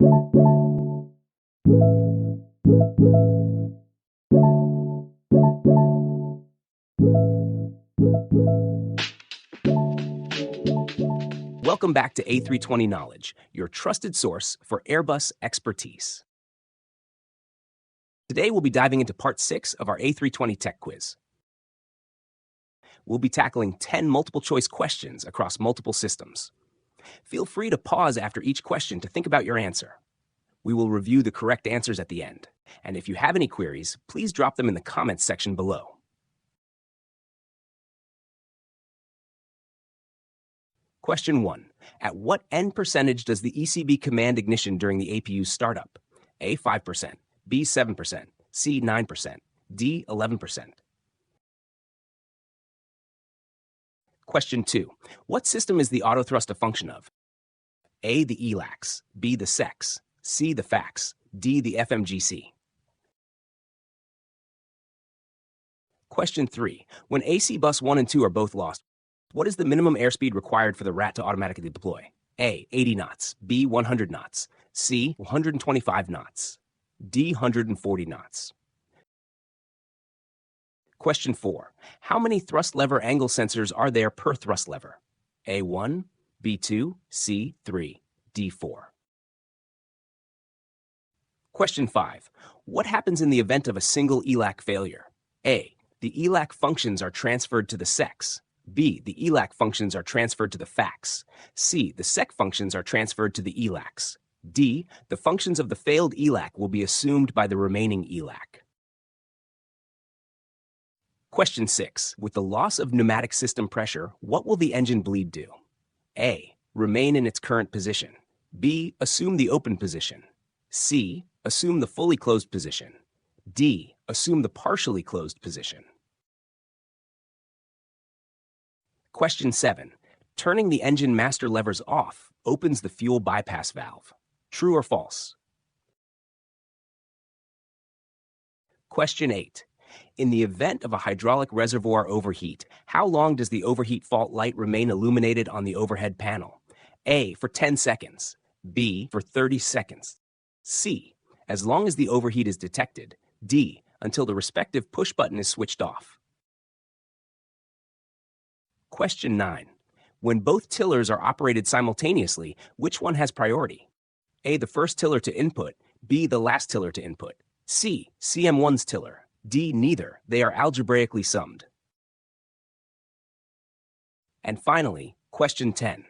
Welcome back to A320 Knowledge, your trusted source for Airbus expertise. Today we'll be diving into part 6 of our A320 Tech Quiz. We'll be tackling 10 multiple-choice questions across multiple systems. Feel free to pause after each question to think about your answer. We will review the correct answers at the end, and if you have any queries, please drop them in the comments section below. Question 1. At what N percentage does the ECB command ignition during the APU's startup? A. 5%, B. 7%, C. 9%, D. 11%. Question 2. What system is the autothrust a function of? A. The ELACs, B. the SECs, C. the FACs, D. the FMGC. Question 3. When AC bus 1 and 2 are both lost, what is the minimum airspeed required for the RAT to automatically deploy? A. 80 knots, B. 100 knots, C. 125 knots, D. 140 knots. Question 4. How many thrust lever angle sensors are there per thrust lever? A1, B2, C3, D4. Question 5. What happens in the event of a single ELAC failure? A. The ELAC functions are transferred to the SECs. B. The ELAC functions are transferred to the FACs. C. The SEC functions are transferred to the ELACs. D. The functions of the failed ELAC will be assumed by the remaining ELAC. Question 6. With the loss of pneumatic system pressure, what will the engine bleed do? A. Remain in its current position. B. Assume the open position. C. Assume the fully closed position. D. Assume the partially closed position. Question 7. Turning the engine master levers off opens the fuel bypass valve. True or false? Question 8. In the event of a hydraulic reservoir overheat, how long does the overheat fault light remain illuminated on the overhead panel? A. For 10 seconds. B. For 30 seconds. C. As long as the overheat is detected. D. Until the respective push button is switched off. Question 9. When both tillers are operated simultaneously, which one has priority? A. The first tiller to input. B. The last tiller to input. C. CM1's tiller. D. Neither. They are algebraically summed. And finally, question 10.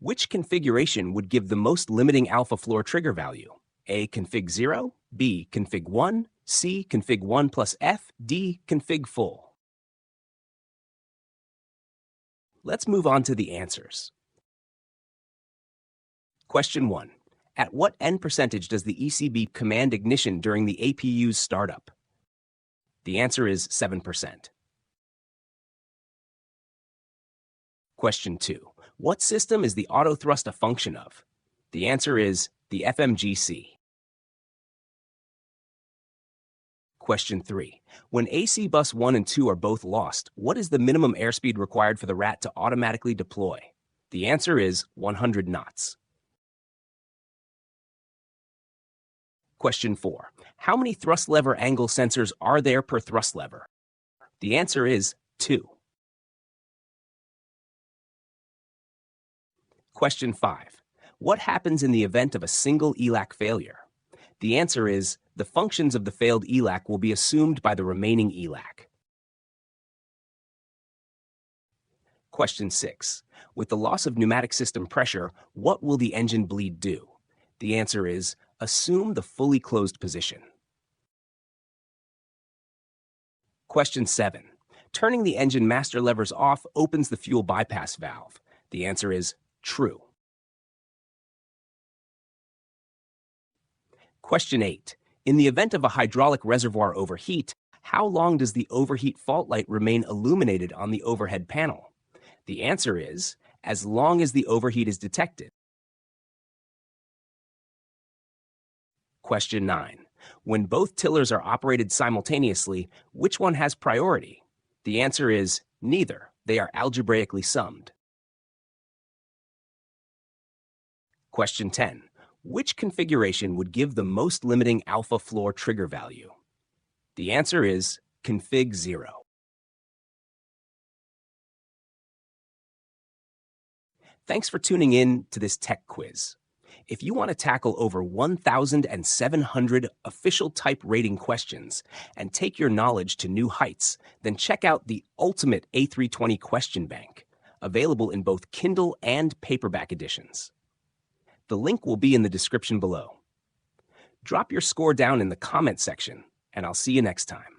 Which configuration would give the most limiting alpha floor trigger value? A. Config 0. B. Config 1. C. Config 1 plus F. D. Config full. Let's move on to the answers. Question 1. At what N percentage does the ECB command ignition during the APU's startup? The answer is 7%. Question 2. What system is the autothrust a function of? The answer is the FMGC. Question 3. When AC bus 1 and 2 are both lost, what is the minimum airspeed required for the RAT to automatically deploy? The answer is 100 knots. Question 4. How many thrust lever angle sensors are there per thrust lever? The answer is 2. Question 5. What happens in the event of a single ELAC failure? The answer is the functions of the failed ELAC will be assumed by the remaining ELAC. Question 6. With the loss of pneumatic system pressure, what will the engine bleed do? The answer is assume the fully closed position. Question 7. Turning the engine master levers off opens the fuel bypass valve. The answer is true. Question 8. In the event of a hydraulic reservoir overheat, how long does the overheat fault light remain illuminated on the overhead panel? The answer is as long as the overheat is detected. Question 9. When both tillers are operated simultaneously, which one has priority? The answer is neither. They are algebraically summed. Question 10. Which configuration would give the most limiting alpha floor trigger value? The answer is config 0. Thanks for tuning in to this tech quiz. If you want to tackle over 1,700 official type rating questions and take your knowledge to new heights, then check out the Ultimate A320 Question Bank, available in both Kindle and paperback editions. The link will be in the description below. Drop your score down in the comment section, and I'll see you next time.